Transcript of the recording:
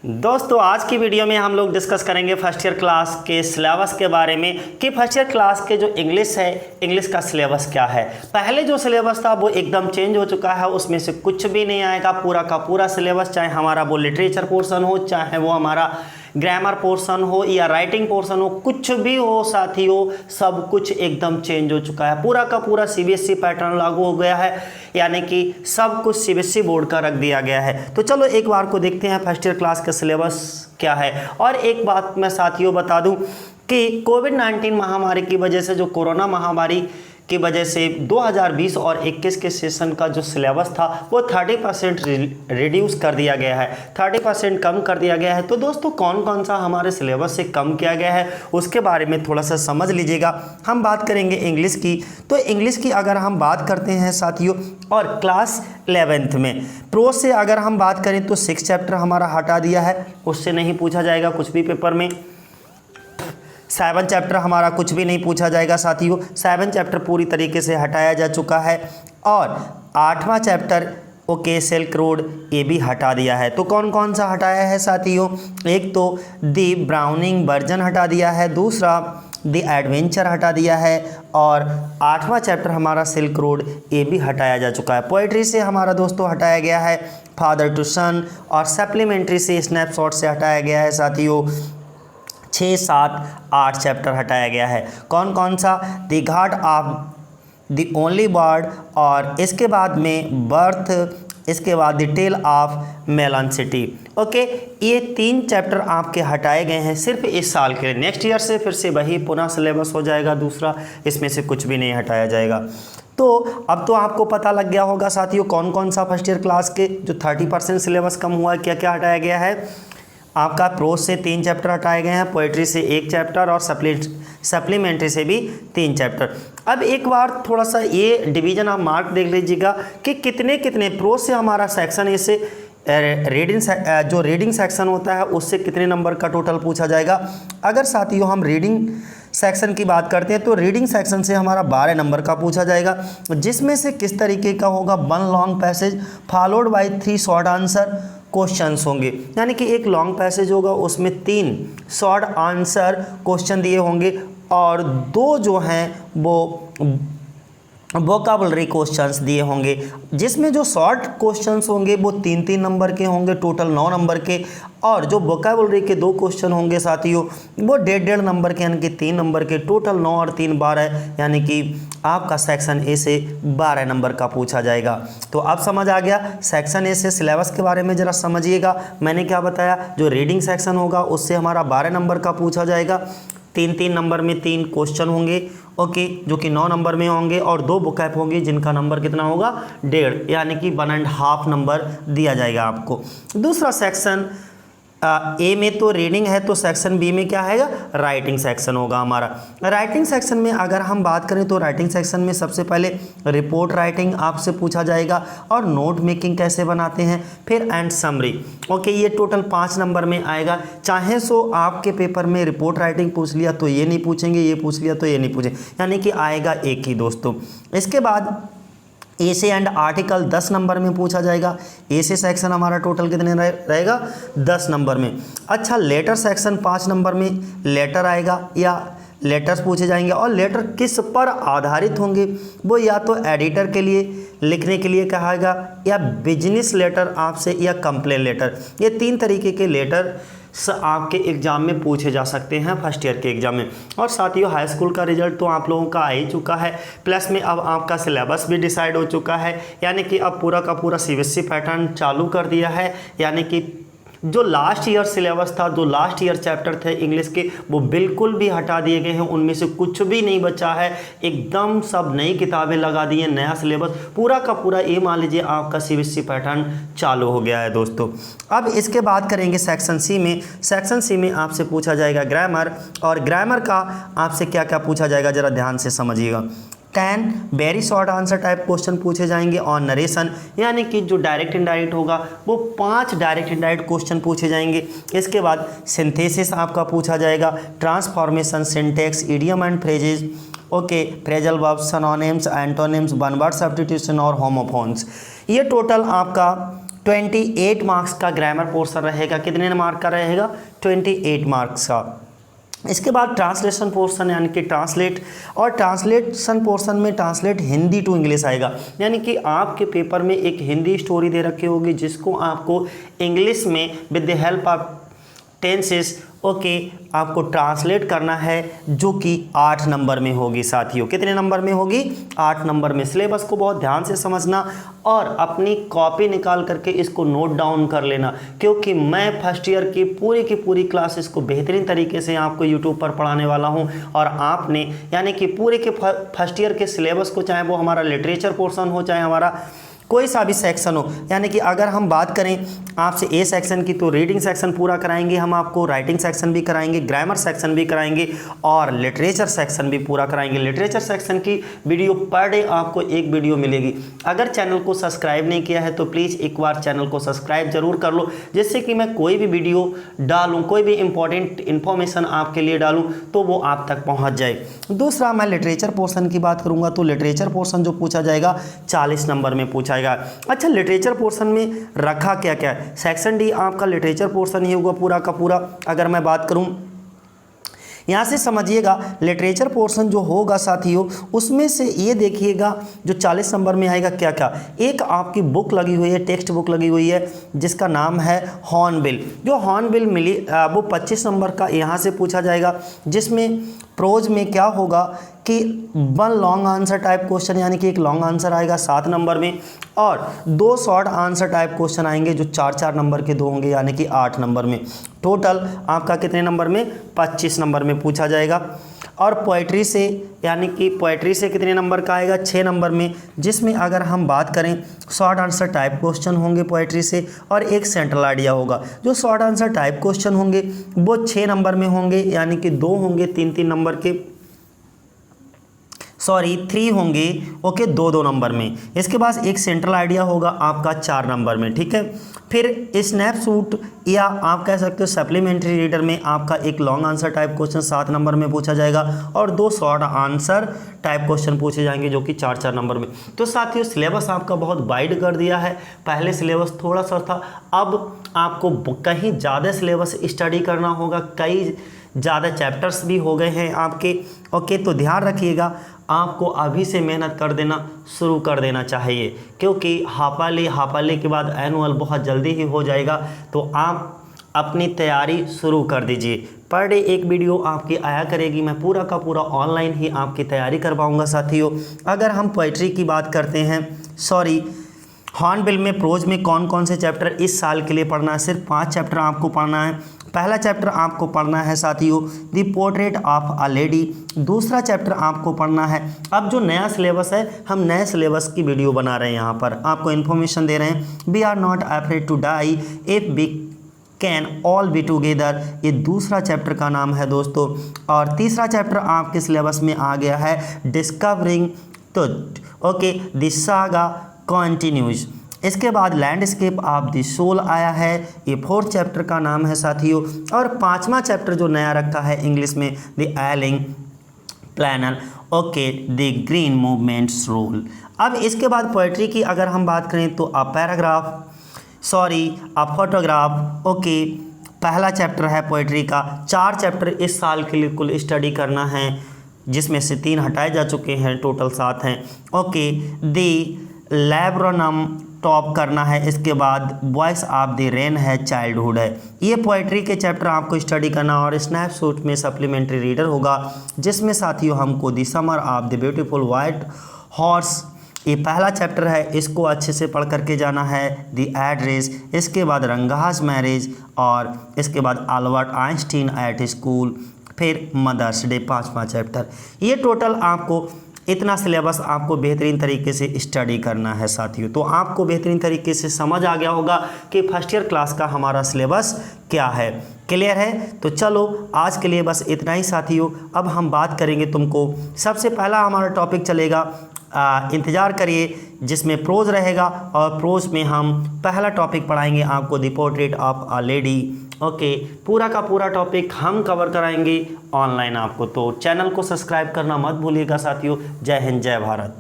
दोस्तों आज की वीडियो में हम लोग डिस्कस करेंगे फर्स्ट ईयर क्लास के सिलेबस के बारे में कि फर्स्ट ईयर क्लास के जो इंग्लिश है, इंग्लिश का सिलेबस क्या है। पहले जो सिलेबस था वो एकदम चेंज हो चुका है, उसमें से कुछ भी नहीं आएगा। पूरा का पूरा सिलेबस, चाहे हमारा वो लिटरेचर पोर्शन हो, चाहे वो हमारा ग्रामर पोर्शन हो या राइटिंग पोर्शन हो, कुछ भी हो साथियों, सब कुछ एकदम चेंज हो चुका है। पूरा का पूरा सीबीएसई पैटर्न लागू हो गया है, यानी कि सब कुछ सीबीएसई बोर्ड का रख दिया गया है। तो चलो एक बार को देखते हैं फर्स्ट ईयर क्लास का सिलेबस क्या है। और एक बात मैं साथियों बता दूं कि कोविड-19 महामारी की वजह से, जो कोरोना महामारी की वजह से 2020 और 21 के सेशन का जो सिलेबस था वो 30% रिड्यूस कर दिया गया है, 30% कम कर दिया गया है। तो दोस्तों कौन कौन सा हमारे सिलेबस से कम किया गया है उसके बारे में थोड़ा सा समझ लीजिएगा। हम बात करेंगे इंग्लिश की। तो इंग्लिश की अगर हम बात करते हैं साथियों, और क्लास 11th में प्रोज से अगर हम बात करें तो 6 चैप्टर हमारा हटा दिया है, उससे नहीं पूछा जाएगा कुछ भी पेपर में। 7 चैप्टर हमारा कुछ भी नहीं पूछा जाएगा साथियों, 7 चैप्टर पूरी तरीके से हटाया जा चुका है। और 8वां चैप्टर ओके सिल्क रोड, ये भी हटा दिया है। तो कौन कौन सा हटाया है साथियों? एक तो दी ब्राउनिंग वर्जन हटा दिया है, दूसरा दी एडवेंचर हटा दिया है, और 8वां चैप्टर हमारा सिल्क रोड, ये भी हटाया जा चुका है। पोएट्री से हमारा दोस्तों हटाया गया है फादर टू सन, और सप्लीमेंट्री से स्नैपशॉट से हटाया गया है साथियों 6, 7, 8 चैप्टर हटाया गया है। कौन कौन सा? The ghat of the only world, और इसके बाद में बर्थ, इसके बाद the tale of melon city. Okay, ये 3 चैप्टर आपके हटाए गए हैं सिर्फ इस साल के लिए। नेक्स्ट ईयर से फिर से वही पुनः सिलेबस हो जाएगा दूसरा, इसमें से कुछ भी नहीं हटाया जाएगा। तो अब तो आपको पता लग गया होगा साथियों कौन कौन सा फर्स्ट ईयर क्लास के जो 30% सिलेबस कम हुआ है, क्या क्या हटाया गया है। आपका प्रोज से 3 चैप्टर हटाए गए हैं, पोएट्री से 1 चैप्टर, और सप्लीमेंट्री से भी 3 चैप्टर। अब एक बार थोड़ा सा ये डिवीज़न आप मार्क देख लीजिएगा कि कितने कितने प्रोज से हमारा सेक्शन ए से जो रीडिंग सेक्शन होता है उससे कितने नंबर का टोटल पूछा जाएगा। अगर साथियों हम रीडिंग सेक्शन की बात करते हैं तो रीडिंग सेक्शन से हमारा 12 नंबर का पूछा जाएगा, जिसमें से किस तरीके का होगा? 1 long passage followed by 3 short answer questions होंगे, यानी कि एक लॉन्ग पैसेज होगा उसमें 3 शॉर्ट आंसर क्वेश्चन दिए होंगे, और 2 जो हैं वो वोकैबुलरी क्वेश्चंस दिए होंगे, जिसमें जो शॉर्ट क्वेश्चंस होंगे वो 3-3 नंबर के होंगे, टोटल 9 नंबर के, और जो वोकैबुलरी के 2 क्वेश्चन होंगे साथियों वो 1.5 नंबर के, यानी कि 3 नंबर के। टोटल 9 और 3 12, यानी कि आपका सेक्शन ए से 12 नंबर का पूछा जाएगा। तो अब समझ आ गया सेक्शन ए से सिलेबस के बारे में, ज़रा समझिएगा। मैंने क्या बताया? जो रीडिंग सेक्शन होगा उससे हमारा 12 नंबर का पूछा जाएगा, 3-3 नंबर में 3 क्वेश्चन होंगे, ओके, जो कि 9 नंबर में होंगे, और 2 बुकैप होंगे जिनका नंबर कितना होगा? 1.5, यानी कि 1.5 नंबर दिया जाएगा आपको। दूसरा सेक्शन ए में तो रीडिंग है, तो सेक्शन बी में क्या है? राइटिंग सेक्शन होगा हमारा। राइटिंग सेक्शन में अगर हम बात करें तो राइटिंग सेक्शन में सबसे पहले रिपोर्ट राइटिंग आपसे पूछा जाएगा, और नोट मेकिंग कैसे बनाते हैं, फिर एंड समरी। ओके, ये टोटल 5 नंबर में आएगा। चाहे सो आपके पेपर में रिपोर्ट राइटिंग पूछ लिया तो ये नहीं पूछेंगे, ये पूछ लिया तो ये नहीं पूछेंगे, यानी कि आएगा एक ही दोस्तों। इसके बाद एसे एंड आर्टिकल 10 नंबर में पूछा जाएगा। एसे सेक्शन हमारा टोटल कितने रहेगा? 10 नंबर में। अच्छा, लेटर सेक्शन 5 नंबर में लेटर आएगा, या लेटर्स पूछे जाएंगे, और लेटर किस पर आधारित होंगे? वो या तो एडिटर के लिए लिखने के लिए कहेगा, या बिजनेस लेटर आपसे, या कंप्लेन लेटर। ये 3 तरीके के लेटर आपके एग्ज़ाम में पूछे जा सकते हैं फर्स्ट ईयर के एग्ज़ाम में। और साथियों हाई स्कूल का रिजल्ट तो आप लोगों का आ ही चुका है, प्लस में अब आपका सिलेबस भी डिसाइड हो चुका है, यानी कि अब पूरा का पूरा सीबीएसई पैटर्न चालू कर दिया है। यानी कि जो लास्ट ईयर सिलेबस था, जो लास्ट ईयर चैप्टर थे इंग्लिश के, वो बिल्कुल भी हटा दिए गए हैं, उनमें से कुछ भी नहीं बचा है। एकदम सब नई किताबें लगा दी हैं, नया सिलेबस पूरा का पूरा, ये मान लीजिए आपका सीबीएसई पैटर्न चालू हो गया है दोस्तों। अब इसके बाद करेंगे सेक्शन सी में। सेक्शन सी में आपसे पूछा जाएगा ग्रामर, और ग्रामर का आपसे क्या क्या पूछा जाएगा ज़रा ध्यान से समझिएगा। 10 very short answer type question पूछे जाएंगे, और नरेशन, यानी कि जो डायरेक्ट इनडायरेक्ट होगा वो 5 डायरेक्ट इनडायरेक्ट क्वेश्चन पूछे जाएंगे। इसके बाद सिंथेसिस आपका पूछा जाएगा, transformation, syntax, idiom and phrases, okay, phrasal verbs, synonyms, antonyms, one word substitution और होमोफोन्स। ये टोटल आपका 28 मार्क्स का ग्रामर पोर्शन रहेगा। कितने मार्क का रहेगा? 28 मार्क्स का। इसके बाद ट्रांसलेशन पोर्शन यानी कि ट्रांसलेट, और ट्रांसलेशन पोर्शन में ट्रांसलेट हिंदी टू इंग्लिश आएगा, यानी कि आपके पेपर में एक हिंदी स्टोरी दे रखी होगी जिसको आपको इंग्लिश में with the help of tenses आपको ट्रांसलेट करना है, जो कि 8 नंबर में होगी साथियों। कितने नंबर में होगी? 8 नंबर में। सिलेबस को बहुत ध्यान से समझना और अपनी कॉपी निकाल करके इसको नोट डाउन कर लेना, क्योंकि मैं फर्स्ट ईयर की पूरी क्लासेस को बेहतरीन तरीके से आपको यूट्यूब पर पढ़ाने वाला हूं। और आपने यानी कि पूरे के फर्स्ट ईयर के सिलेबस को, चाहे वो हमारा लिटरेचर पोर्शन हो, चाहे हमारा कोई सा भी सेक्शन हो, यानी कि अगर हम बात करें आपसे ए सेक्शन की, तो रीडिंग सेक्शन पूरा कराएंगे हम आपको, राइटिंग सेक्शन भी कराएंगे, ग्रामर सेक्शन भी कराएंगे और लिटरेचर सेक्शन भी पूरा कराएंगे। लिटरेचर सेक्शन की वीडियो पर डे आपको एक वीडियो मिलेगी। अगर चैनल को सब्सक्राइब नहीं किया है तो प्लीज़ एक बार चैनल को सब्सक्राइब जरूर कर लो, जिससे कि मैं कोई भी वीडियो डालूँ, कोई भी इंपॉर्टेंट इन्फॉर्मेशन आपके लिए डालूँ तो वो आप तक पहुँच जाए। दूसरा, मैं लिटरेचर पोर्शन की बात करूँगा तो लिटरेचर पोर्शन जो पूछा जाएगा 40 नंबर में पूछा जाएगा। अच्छा, लिटरेचर पोर्शन में रखा क्या क्या है? सेक्शन डी आपका लिटरेचर पोर्शन ही होगा पूरा का पूरा। अगर मैं बात करूं, यहाँ से समझिएगा लिटरेचर पोर्शन जो होगा साथियों, उसमें से ये देखिएगा जो 40 नंबर में आएगा क्या क्या। एक आपकी बुक लगी हुई है, टेक्स्ट बुक लगी हुई है जिसका नाम है हॉर्नबिल। जो हॉर्नबिल मिली वो 25 नंबर का यहाँ से पूछा जाएगा, जिसमें प्रोज में क्या होगा कि 1 लॉन्ग आंसर टाइप क्वेश्चन, यानी कि एक लॉन्ग आंसर आएगा 7 नंबर में, और 2 शॉर्ट आंसर टाइप क्वेश्चन आएंगे जो 4-4 नंबर के 2 होंगे, यानी कि 8 नंबर में। टोटल आपका कितने नंबर में? 25 नंबर में पूछा जाएगा। और पोएट्री से, यानी कि पोएट्री से कितने नंबर का आएगा? 6 नंबर में, जिसमें अगर हम बात करें शॉर्ट आंसर टाइप क्वेश्चन होंगे पोएट्री से और एक सेंट्रल आइडिया होगा। जो शॉर्ट आंसर टाइप क्वेश्चन होंगे वो 6 नंबर में होंगे, यानी कि 2 होंगे 3-3 नंबर के, 3 होंगे 2-2 नंबर में। इसके बाद एक सेंट्रल आइडिया होगा आपका 4 नंबर में, ठीक है। फिर स्नैपशॉट या आप कह सकते हो सप्लीमेंट्री रीडर में आपका एक long answer type question 7 number में पूछा जाएगा और 2 शॉर्ट आंसर टाइप क्वेश्चन पूछे जाएंगे जो कि 4-4 नंबर में। तो साथियों, सिलेबस आपका बहुत वाइड कर दिया है। पहले सिलेबस थोड़ा सा था, अब आपको कहीं ज़्यादा सिलेबस स्टडी करना होगा, कई ज़्यादा चैप्टर्स भी हो गए हैं आपके। तो ध्यान रखिएगा, आपको अभी से मेहनत कर देना शुरू कर देना चाहिए, क्योंकि हापाले के बाद एनुअल बहुत जल्दी ही हो जाएगा। तो आप अपनी तैयारी शुरू कर दीजिए। पर डे एक वीडियो आपकी आया करेगी, मैं पूरा का पूरा ऑनलाइन ही आपकी तैयारी करवाऊंगा साथियों। अगर हम पोइट्री की बात करते हैं, हॉर्नबिल में प्रोज में कौन कौन से चैप्टर इस साल के लिए पढ़ना है? सिर्फ 5 चैप्टर आपको पढ़ना है। पहला चैप्टर आपको पढ़ना है साथियों the portrait of a lady. दूसरा चैप्टर आपको पढ़ना है, अब जो नया सिलेबस है, हम नए सिलेबस की वीडियो बना रहे हैं, यहाँ पर आपको इन्फॉर्मेशन दे रहे हैं। We are not afraid to die if we can all be together, ये दूसरा चैप्टर का नाम है दोस्तों। और तीसरा चैप्टर आपके सिलेबस में आ गया है discovering truth, the saga continues. इसके बाद लैंडस्केप ऑफ द सोल आया है, ये 4th चैप्टर का नाम है साथियों। और 5वां चैप्टर जो नया रखा है इंग्लिश में, the ailing planet, the green movement's role. अब इसके बाद पोएट्री की अगर हम बात करें तो अ फोटोग्राफ, पहला चैप्टर है पोएट्री का। 4 चैप्टर इस साल के लिए कुल स्टडी करना है, जिसमें से 3 हटाए जा चुके हैं, टोटल 7 हैं। द लैब्रोनम टॉप करना है। इसके बाद वॉइस ऑफ द रेन है, चाइल्डहुड है। ये पोएट्री के चैप्टर आपको स्टडी करना, और स्नैपशॉट में सप्लीमेंट्री रीडर होगा, जिसमें साथियों हमको the summer of the beautiful white horse, ये पहला चैप्टर है, इसको अच्छे से पढ़ करके जाना है। द एड्रेस, इसके बाद रंगास मैरिज, और इसके बाद अल्बर्ट आइंस्टीन एट स्कूल, फिर मदर्स डे 5वां चैप्टर। ये टोटल आपको इतना सिलेबस आपको बेहतरीन तरीके से स्टडी करना है साथियों। तो आपको बेहतरीन तरीके से समझ आ गया होगा कि फर्स्ट ईयर क्लास का हमारा सिलेबस क्या है। क्लियर है? तो चलो आज के लिए बस इतना ही साथियों। अब हम बात करेंगे तुमको, सबसे पहला हमारा टॉपिक चलेगा, इंतज़ार करिए, जिसमें प्रोज रहेगा, और प्रोज में हम पहला टॉपिक पढ़ाएंगे आपको the portrait of a lady. पूरा का पूरा टॉपिक हम कवर कराएंगे ऑनलाइन आपको। तो चैनल को सब्सक्राइब करना मत भूलिएगा साथियों। जय हिंद, जय भारत।